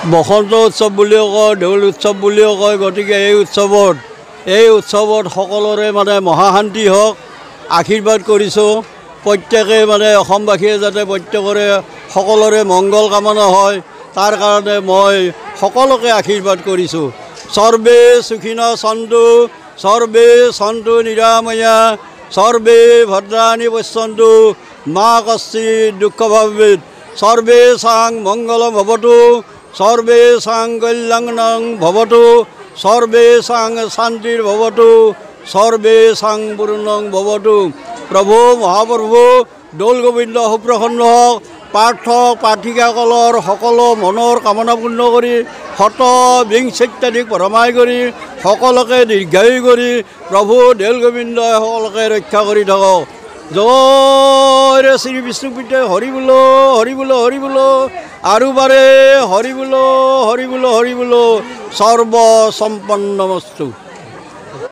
বসন্ত উৎসৱ বুলিও কয়, দৌল উৎসৱ বুলিও কয়। গতিকে এই উৎসৱত সকলোৰে মানে মহাশান্তি হওক আশীৰ্বাদ কৰিছোঁ। প্ৰত্যেকে মানে অসমবাসীয়ে যাতে প্ৰত্যেকৰে সকলোৰে মংগল কামনা হয় তাৰ কাৰণে মই সকলোকে আশীৰ্বাদ কৰিছোঁ। সৰ্বে সুখিন সন্তু, সৰ্বে সন্তু নিৰাময়া, সৰ্বে ভদ্ৰাণি পশ্যন্তু, মা কশ্চিৎ দুঃখভাবেৎ, সৰ্বে সাং মংগলম ভৱতু, সৰ্বে সাং কল্যাণং ভবতু, সৰ্বে সাং শান্তিৰ ভবতু, সৰ্বে সাং পূৰ্ণং ভবতু। প্ৰভু মহাপ্ৰভু দৌল গোবিন্দ সুপ্ৰসন্ন হওক। প্ৰাৰ্থিকাসকলৰ সকলো মনৰ কামনা পূৰ্ণ কৰি 120 পৰমাই কৰি সকলোকে দীৰ্ঘায়ু কৰি প্ৰভু দৌল গোবিন্দই সকলোকে ৰক্ষা কৰি থাকক। জয় শ্ৰী বিষ্ণুপীঠে হৰি বোলো, হৰি বোলো, হৰি বোলো, আৰু বাৰে হৰি বোলো, হৰি বোলো, হৰি বোলো। সৰ্বসম্পন্নমস্তু।